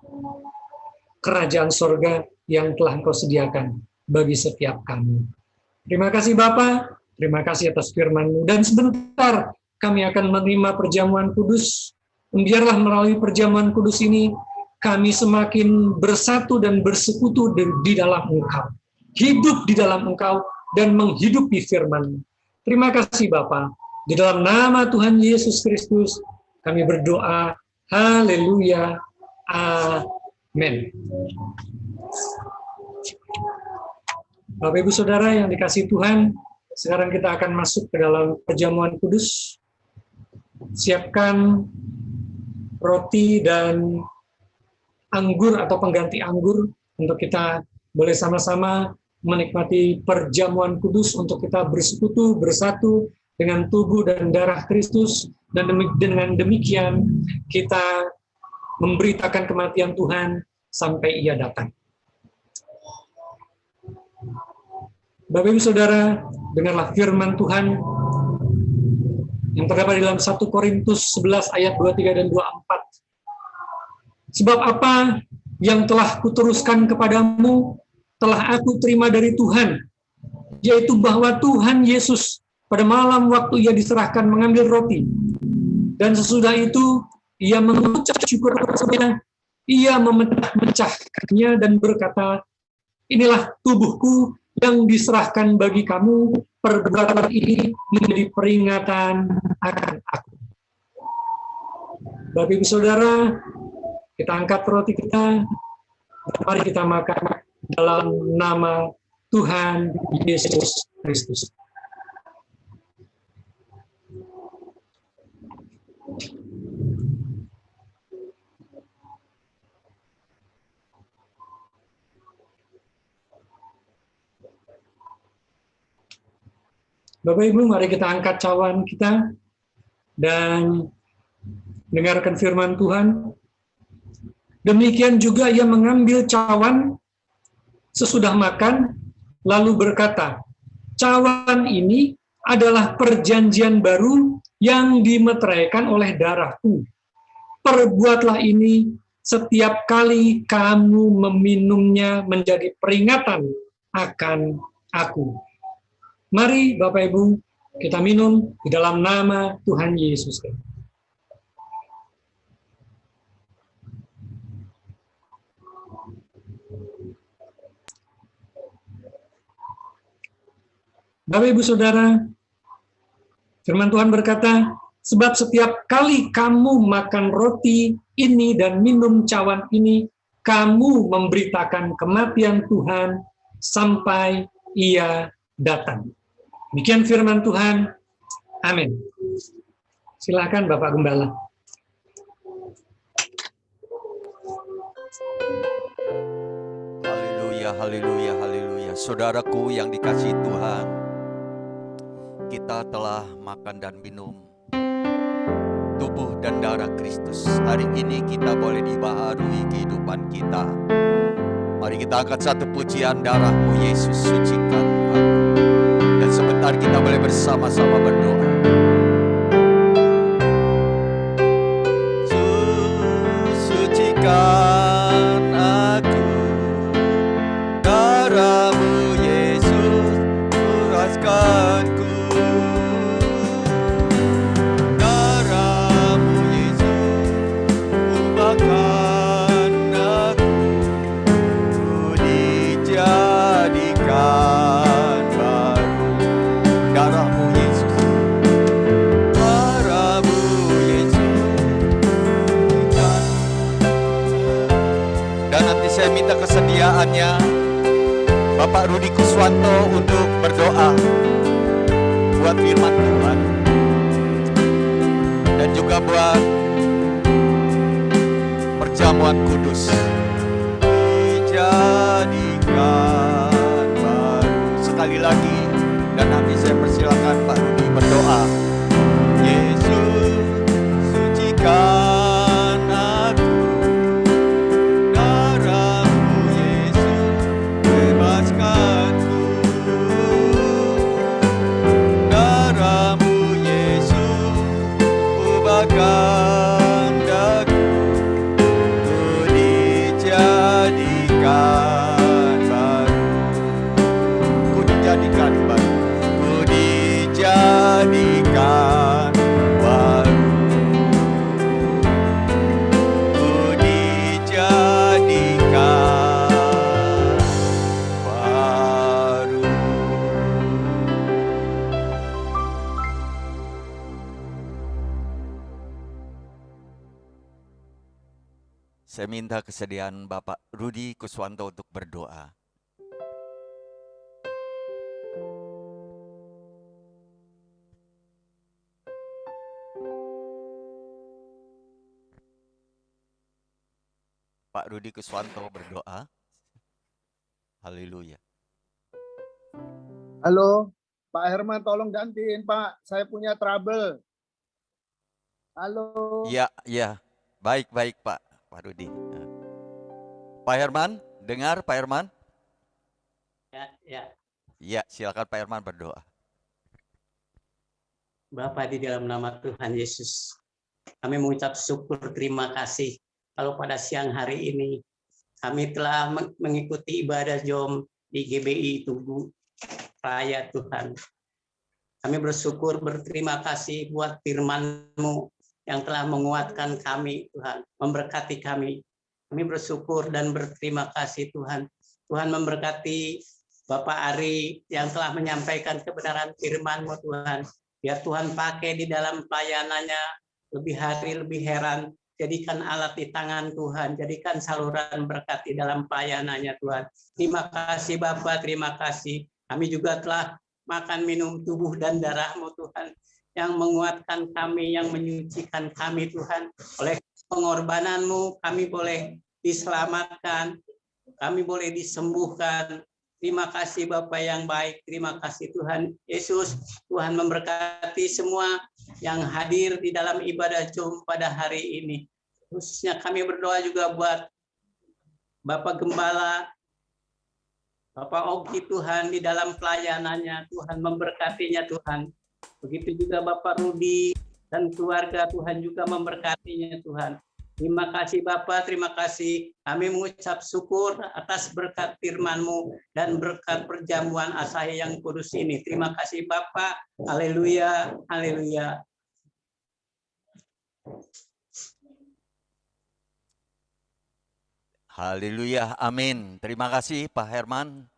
kerajaan sorga yang telah Engkau sediakan bagi setiap kami. Terima kasih Bapa, terima kasih atas firman-Mu. Dan sebentar kami akan menerima perjamuan kudus. Biarlah melalui perjamuan kudus ini, kami semakin bersatu dan bersekutu di dalam Engkau. Hidup di dalam Engkau dan menghidupi firman-Mu. Terima kasih Bapa. Di dalam nama Tuhan Yesus Kristus, kami berdoa. Haleluya. Amin. Bapak Ibu Saudara yang dikasihi Tuhan, sekarang kita akan masuk ke dalam perjamuan kudus. Siapkan roti dan anggur atau pengganti anggur untuk kita boleh sama-sama menikmati perjamuan kudus untuk kita bersekutu, bersatu dengan tubuh dan darah Kristus, dan dengan demikian kita memberitakan kematian Tuhan sampai Ia datang. Bapak Ibu Saudara, dengarlah firman Tuhan yang terdapat di dalam 1 Korintus 11 ayat 23 dan 24. Sebab apa yang telah kuteruskan kepadamu telah aku terima dari Tuhan, yaitu bahwa Tuhan Yesus pada malam waktu Ia diserahkan mengambil roti, dan sesudah itu Ia mengucap syukur atasnya, Ia memecah-mecahkannya dan berkata, inilah tubuhku yang diserahkan bagi kamu, perbuatan ini menjadi peringatan akan aku. Bapak Ibu Saudara, kita angkat roti kita, mari kita makan dalam nama Tuhan Yesus Kristus. Bapak Ibu, mari kita angkat cawan kita dan dengarkan firman Tuhan. Demikian juga Ia mengambil cawan sesudah makan, lalu berkata, cawan ini adalah perjanjian baru yang dimeteraikan oleh darahku. Perbuatlah ini setiap kali kamu meminumnya menjadi peringatan akan aku. Mari Bapak Ibu, kita minum di dalam nama Tuhan Yesus. Bapak Ibu Saudara, firman Tuhan berkata, sebab setiap kali kamu makan roti ini dan minum cawan ini, kamu memberitakan kematian Tuhan sampai Ia datang. Demikian firman Tuhan. Amin. Silakan Bapak Gembala. Haleluya. Haleluya, haleluya, haleluya. Saudaraku yang dikasihi Tuhan, kita telah makan dan minum tubuh dan darah Kristus. Hari ini kita boleh dibaharui kehidupan kita. Mari kita angkat satu pujian, darah-Mu Yesus sucikan aku. Dan sebentar kita boleh bersama-sama berdoa. Sucikan aku, darah-Mu Yesus uraskanku. Darah-Mu Yesus ubahkan aku, ku dijadikan baru. Darah-Mu Yesus, darah-Mu Yesus. Dan nanti saya minta kesediaannya Bapak Rudi Kuswanto untuk berdoa buat firman Tuhan dan juga buat perjamuan kudus. Dijadikan baru. Sekali lagi, dan nanti saya persilakan Pak Rudi berdoa. Yesus, sucikan aku, darah-Mu Yesus bebaskanku. Darah-Mu Yesus ubahkan aku, ku dijadikan baru. Ku dijadikan baru. Ku dijadikan baru. Ku dijadikan baru. Saya minta kesediaan Bapak Rudi Kuswanto untuk berdoa. Pak Rudi Kuswanto berdoa. Haleluya. Halo, Pak Herman, tolong gantiin Pak. Saya punya trouble. Halo. Iya, iya. Baik Pak Rudi. Pak Herman, dengar Pak Herman? Ya, Iya, silakan Pak Herman berdoa. Bapa di dalam nama Tuhan Yesus, kami mengucap syukur terima kasih kalau pada siang hari ini kami telah mengikuti ibadah Jom di GBI Tugu Raya Tuhan. Kami bersyukur berterima kasih buat firman-Mu yang telah menguatkan kami Tuhan, memberkati kami. Kami bersyukur dan berterima kasih Tuhan. Tuhan memberkati Bapak Ari yang telah menyampaikan kebenaran firman-Mu Tuhan. Biar Tuhan pakai di dalam pelayanannya lebih hari, lebih heran. Jadikan alat di tangan Tuhan. Jadikan saluran berkat di dalam pelayanannya Tuhan. Terima kasih Bapak, terima kasih. Kami juga telah makan minum tubuh dan darah-Mu Tuhan. Yang menguatkan kami, yang menyucikan kami Tuhan. Oleh pengorbanan-Mu kami boleh diselamatkan. Kami boleh disembuhkan. Terima kasih Bapak yang baik. Terima kasih Tuhan Yesus. Tuhan memberkati semua yang hadir di dalam ibadah Jom pada hari ini. Khususnya kami berdoa juga buat Bapak Gembala, Bapak Ogi Tuhan di dalam pelayanannya. Tuhan memberkatinya Tuhan. Begitu juga Bapak Rudi dan keluarga, Tuhan juga memberkatinya Tuhan. Terima kasih Bapak, terima kasih. Kami mengucap syukur atas berkat firman-Mu dan berkat perjamuan Asahi yang kudus ini. Terima kasih Bapak. Haleluya, haleluya. Haleluya, amin. Terima kasih Pak Herman.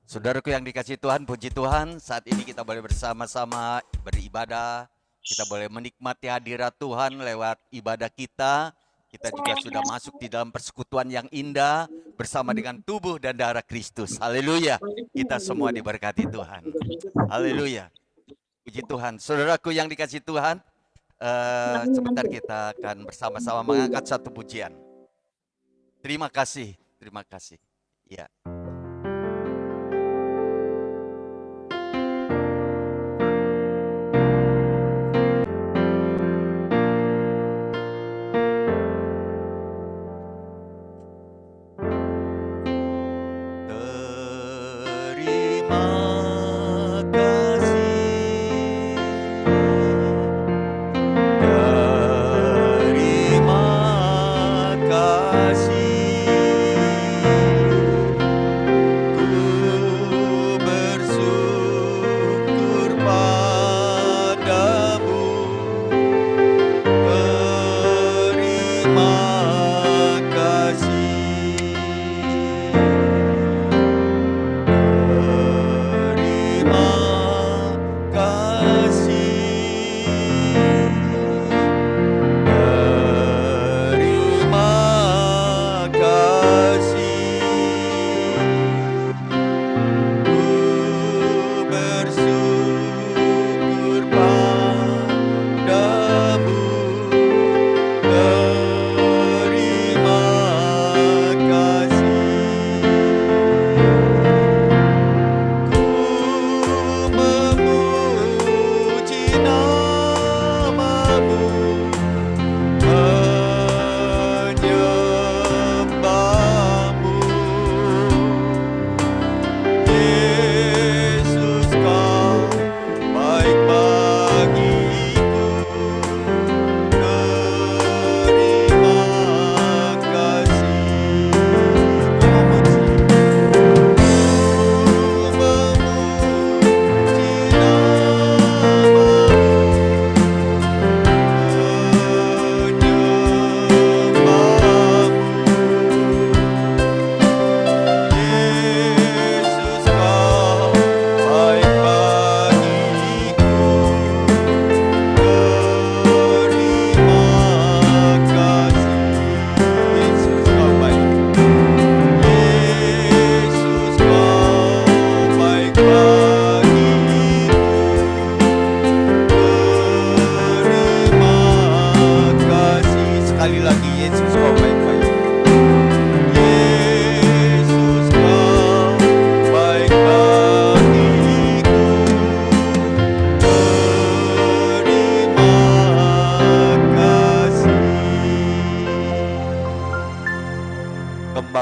Saudaraku yang dikasihi Tuhan, puji Tuhan. Saat ini kita boleh bersama-sama beribadah. Kita boleh menikmati hadirat Tuhan lewat ibadah kita. Kita juga sudah masuk di dalam persekutuan yang indah bersama dengan tubuh dan darah Kristus. Haleluya. Kita semua diberkati Tuhan. Haleluya. Puji Tuhan. Saudaraku yang dikasihi Tuhan, sebentar kita akan bersama-sama mengangkat satu pujian. Terima kasih. Terima kasih. Ya.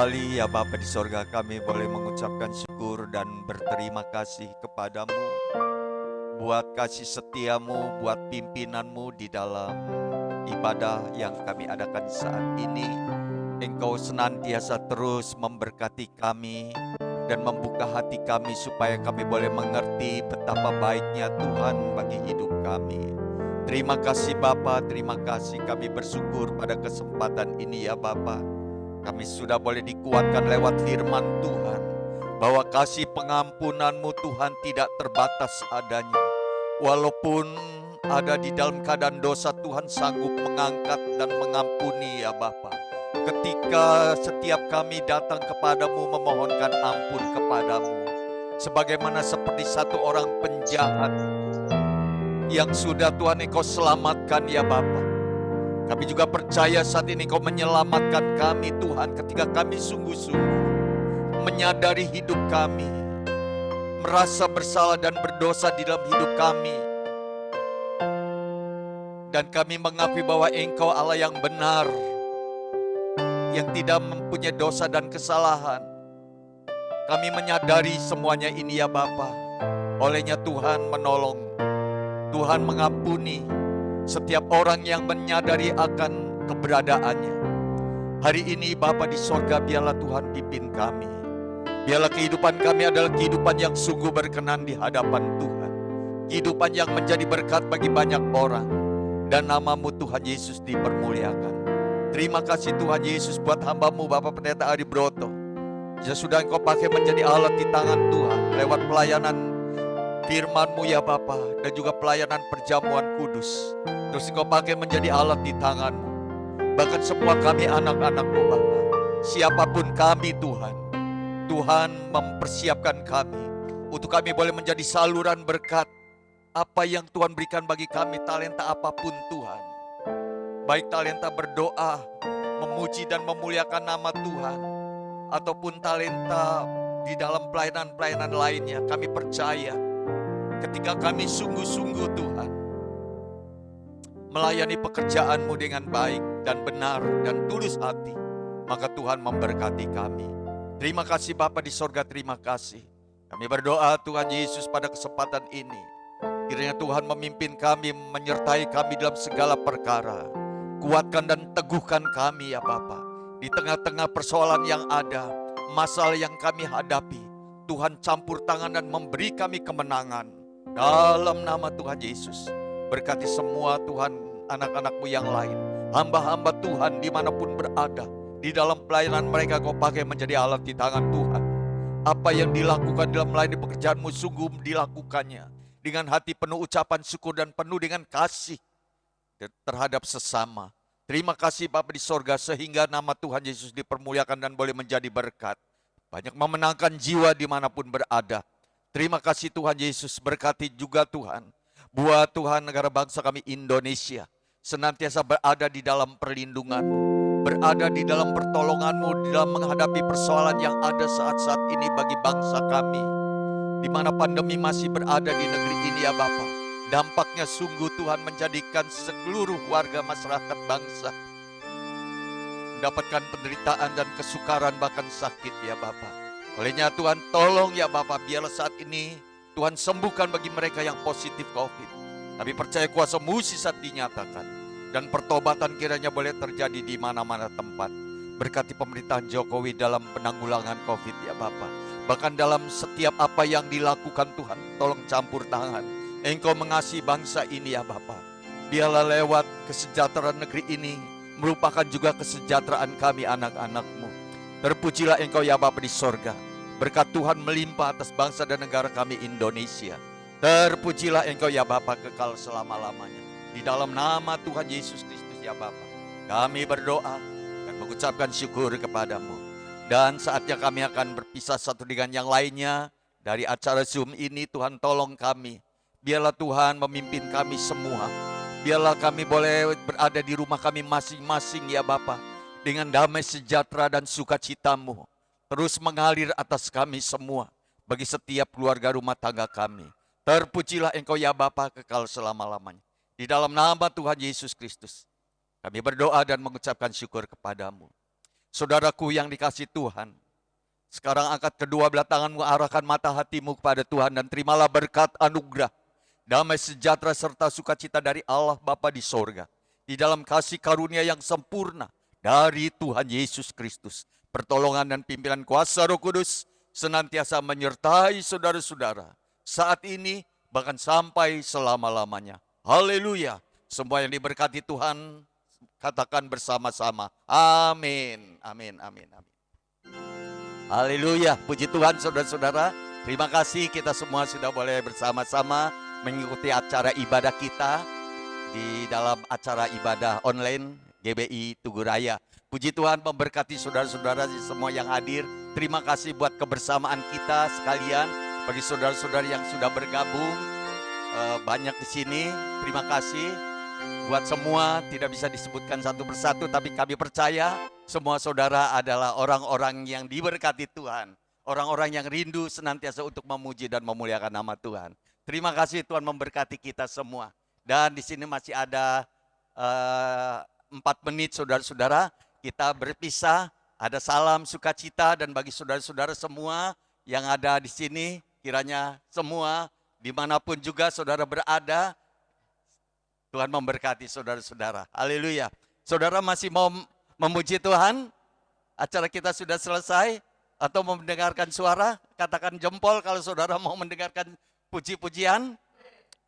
kembali ya Bapa di sorga, kami boleh mengucapkan syukur dan berterima kasih kepadamu buat kasih setiamu, buat pimpinanmu di dalam ibadah yang kami adakan saat ini. Engkau senantiasa terus memberkati kami dan membuka hati kami supaya kami boleh mengerti betapa baiknya Tuhan bagi hidup kami. Terima kasih Bapa, terima kasih, kami bersyukur pada kesempatan ini ya Bapa. Kami sudah boleh dikuatkan lewat firman Tuhan, bahwa kasih pengampunan-Mu Tuhan tidak terbatas adanya. Walaupun ada di dalam keadaan dosa, Tuhan sanggup mengangkat dan mengampuni ya Bapa. Ketika setiap kami datang kepadamu memohonkan ampun kepadamu, sebagaimana seperti satu orang penjahat yang sudah Tuhan Engkau selamatkan ya Bapa. Kami juga percaya saat ini Engkau menyelamatkan kami Tuhan, ketika kami sungguh-sungguh menyadari hidup kami, merasa bersalah dan berdosa di dalam hidup kami. Dan kami mengakui bahwa Engkau Allah yang benar, yang tidak mempunyai dosa dan kesalahan. Kami menyadari semuanya ini ya Bapa. Olehnya Tuhan menolong, Tuhan mengampuni setiap orang yang menyadari akan keberadaannya. Hari ini Bapa di sorga, biarlah Tuhan pimpin kami. Biarlah kehidupan kami adalah kehidupan yang sungguh berkenan di hadapan Tuhan. Kehidupan yang menjadi berkat bagi banyak orang. Dan nama-Mu Tuhan Yesus dipermuliakan. Terima kasih Tuhan Yesus buat hamba-Mu Bapak Pendeta Adi Broto. Yang sudah Engkau pakai menjadi alat di tangan Tuhan lewat pelayanan firman-Mu ya Bapa, dan juga pelayanan perjamuan kudus. Terus Engkau pakai menjadi alat di tangan-Mu. Bahkan semua kami anak-anak-Mu Bapa, siapapun kami Tuhan, Tuhan mempersiapkan kami untuk kami boleh menjadi saluran berkat. Apa yang Tuhan berikan bagi kami, talenta apapun Tuhan, baik talenta berdoa, memuji dan memuliakan nama Tuhan, ataupun talenta di dalam pelayanan-pelayanan lainnya, kami percaya ketika kami sungguh-sungguh Tuhan melayani pekerjaan-Mu dengan baik dan benar dan tulus hati, maka Tuhan memberkati kami. Terima kasih Bapa di sorga, terima kasih. Kami berdoa Tuhan Yesus pada kesempatan ini, kiranya Tuhan memimpin kami, menyertai kami dalam segala perkara. Kuatkan dan teguhkan kami ya Bapa. Di tengah-tengah persoalan yang ada, masalah yang kami hadapi, Tuhan campur tangan dan memberi kami kemenangan. Dalam nama Tuhan Yesus, berkati semua Tuhan anak-anak-Mu yang lain, hamba-hamba Tuhan dimanapun berada, di dalam pelayanan mereka Kau pakai menjadi alat di tangan Tuhan. Apa yang dilakukan dalam melayani pekerjaan-Mu sungguh dilakukannya dengan hati penuh ucapan syukur dan penuh dengan kasih terhadap sesama. Terima kasih Bapa di sorga, sehingga nama Tuhan Yesus dipermuliakan dan boleh menjadi berkat. Banyak memenangkan jiwa dimanapun berada. Terima kasih Tuhan Yesus, berkati juga Tuhan. Buat Tuhan negara bangsa kami Indonesia, senantiasa berada di dalam perlindungan-Mu, berada di dalam pertolongan-Mu, di dalam menghadapi persoalan yang ada saat-saat ini bagi bangsa kami. Di mana pandemi masih berada di negeri ini ya Bapa, dampaknya sungguh Tuhan menjadikan seluruh warga masyarakat bangsa mendapatkan penderitaan dan kesukaran bahkan sakit ya Bapa. Olehnya Tuhan tolong ya Bapa, biarlah saat ini Tuhan sembuhkan bagi mereka yang positif COVID. Kami percaya kuasa mujizat dinyatakan dan pertobatan kiranya boleh terjadi di mana-mana tempat. Berkati pemerintahan Jokowi dalam penanggulangan COVID ya Bapa. Bahkan dalam setiap apa yang dilakukan Tuhan, tolong campur tangan. Engkau mengasihi bangsa ini ya Bapa. Biarlah lewat kesejahteraan negeri ini merupakan juga kesejahteraan kami anak-anak-Mu. Terpujilah Engkau ya Bapa di sorga. Berkat Tuhan melimpah atas bangsa dan negara kami Indonesia. Terpujilah Engkau ya Bapa kekal selama-lamanya. Di dalam nama Tuhan Yesus Kristus ya Bapa, kami berdoa dan mengucapkan syukur kepadamu. Dan saatnya kami akan berpisah satu dengan yang lainnya dari acara Zoom ini. Tuhan tolong kami. Biarlah Tuhan memimpin kami semua. Biarlah kami boleh berada di rumah kami masing-masing ya Bapa, dengan damai sejahtera dan sukacita-Mu terus mengalir atas kami semua, bagi setiap keluarga rumah tangga kami. Terpujilah Engkau ya Bapa kekal selama-lamanya. Di dalam nama Tuhan Yesus Kristus, kami berdoa dan mengucapkan syukur kepadamu. Saudaraku yang dikasih Tuhan, sekarang angkat kedua belah tanganmu, arahkan mata hatimu kepada Tuhan dan terimalah berkat anugerah, damai sejahtera serta sukacita dari Allah Bapa di sorga, di dalam kasih karunia yang sempurna dari Tuhan Yesus Kristus. Pertolongan dan pimpinan kuasa Roh Kudus senantiasa menyertai saudara-saudara saat ini bahkan sampai selama-lamanya. Haleluya. Semua yang diberkati Tuhan katakan bersama-sama. Amin. Amin. Amin. Amin. Haleluya, puji Tuhan saudara-saudara. Terima kasih kita semua sudah boleh bersama-sama mengikuti acara ibadah kita di dalam acara ibadah online GBI Tugu Raya. Puji Tuhan memberkati saudara-saudara semua yang hadir. Terima kasih buat kebersamaan kita sekalian. Bagi saudara-saudara yang sudah bergabung banyak di sini, terima kasih. Buat semua tidak bisa disebutkan satu persatu, tapi kami percaya semua saudara adalah orang-orang yang diberkati Tuhan. Orang-orang yang rindu senantiasa untuk memuji dan memuliakan nama Tuhan. Terima kasih Tuhan memberkati kita semua. Dan di sini masih ada 4 menit saudara-saudara. Kita berpisah, ada salam sukacita dan bagi saudara-saudara semua yang ada di sini, kiranya semua dimanapun juga saudara berada, Tuhan memberkati saudara-saudara. Haleluya. Saudara masih mau memuji Tuhan? Acara kita sudah selesai? Atau mau mendengarkan suara? Katakan jempol kalau saudara mau mendengarkan puji-pujian.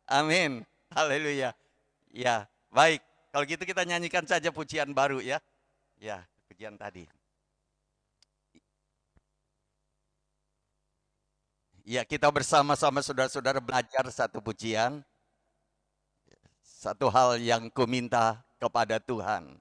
Amin. Haleluya. Ya, baik. Kalau gitu kita nyanyikan saja pujian baru ya. Ya, pujian tadi. Ya, kita bersama-sama saudara-saudara belajar satu pujian. Satu hal yang ku minta kepada Tuhan.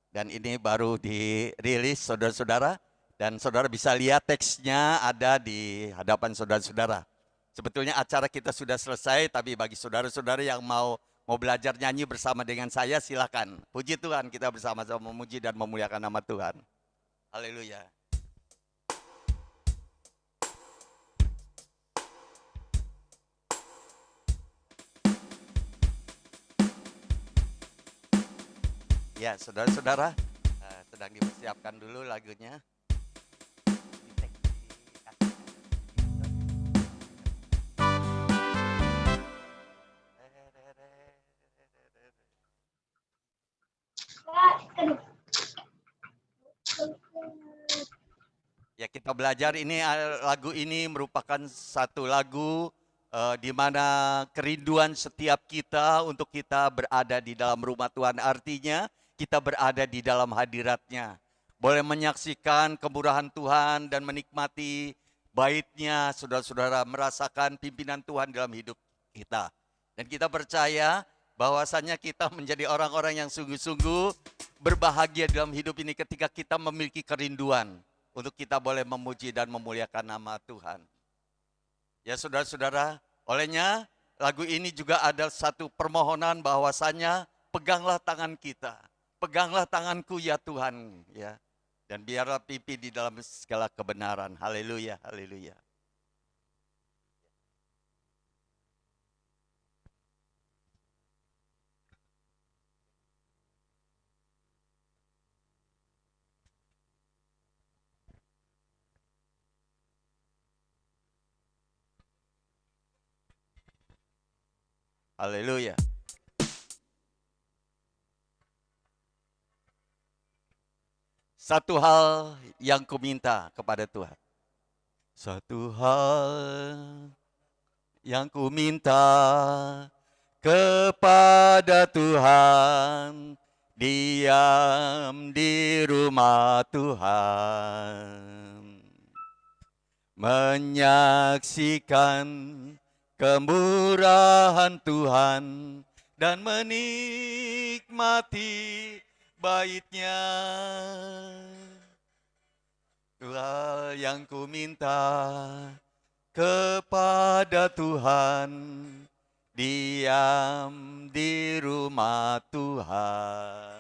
Dan ini baru dirilis saudara-saudara. Dan saudara bisa lihat teksnya ada di hadapan saudara-saudara. Sebetulnya acara kita sudah selesai, tapi bagi saudara-saudara yang mau belajar nyanyi bersama dengan saya, silakan. Puji Tuhan, kita bersama-sama memuji dan memuliakan nama Tuhan. Haleluya. Ya, saudara-saudara, sedang dipersiapkan dulu lagunya. Ya, kita belajar ini, lagu ini merupakan satu lagu di mana kerinduan setiap kita untuk kita berada di dalam rumah Tuhan. Artinya kita berada di dalam hadirat-Nya. Boleh menyaksikan kemurahan Tuhan dan menikmati bait-Nya, saudara-saudara, merasakan pimpinan Tuhan dalam hidup kita. Dan kita percaya bahwasanya kita menjadi orang-orang yang sungguh-sungguh berbahagia dalam hidup ini ketika kita memiliki kerinduan untuk kita boleh memuji dan memuliakan nama Tuhan. Ya saudara-saudara, olehnya lagu ini juga ada satu permohonan bahwasanya peganglah tangan kita. Peganglah tanganku ya Tuhan, ya. Dan biarlah pimpin di dalam segala kebenaran. Haleluya, haleluya. Haleluya. Satu hal yang kuminta kepada Tuhan. Satu hal yang kuminta kepada Tuhan, diam di rumah Tuhan, menyaksikan kemurahan Tuhan dan menikmati bait-Nya. Hal yang ku minta kepada Tuhan, diam di rumah Tuhan,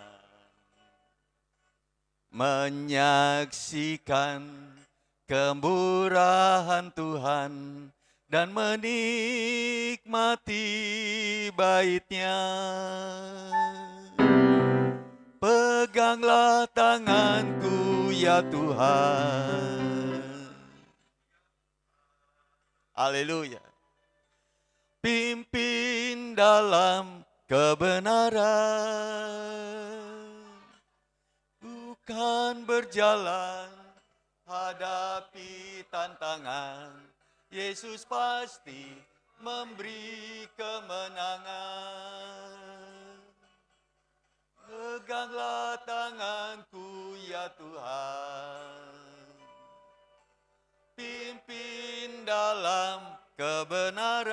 menyaksikan kemurahan Tuhan dan menikmati bait-Nya. Peganglah tanganku ya Tuhan. Haleluya. Pimpin dalam kebenaran, bukan berjalan hadapi tantangan. Yesus pasti memberi kemenangan. Peganglah tanganku ya Tuhan, pimpin dalam kebenaran,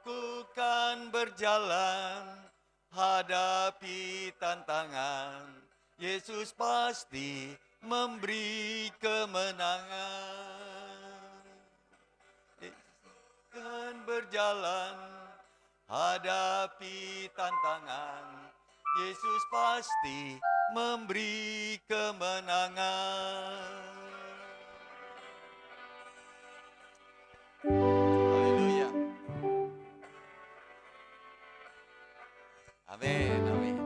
ku kan berjalan hadapi tantangan. Yesus pasti memberi kemenangan. Yesus kan berjalan hadapi tantangan. Yesus pasti memberi kemenangan. Haleluya. Amin, amin.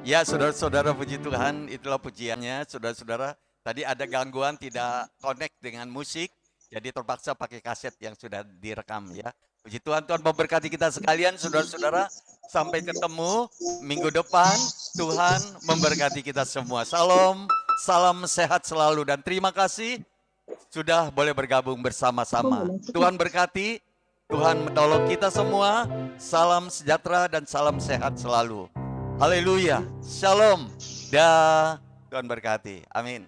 Ya, saudara-saudara, puji Tuhan, itulah pujiannya. Saudara-saudara, tadi ada gangguan tidak connect dengan musik, jadi terpaksa pakai kaset yang sudah direkam ya. Puji Tuhan, Tuhan memberkati kita sekalian, saudara-saudara. Sampai ketemu minggu depan, Tuhan memberkati kita semua. Salam, salam sehat selalu, dan terima kasih sudah boleh bergabung bersama-sama. Tuhan berkati, Tuhan menolong kita semua. Salam sejahtera dan salam sehat selalu. Haleluya, shalom, dah, Tuhan berkati, amin.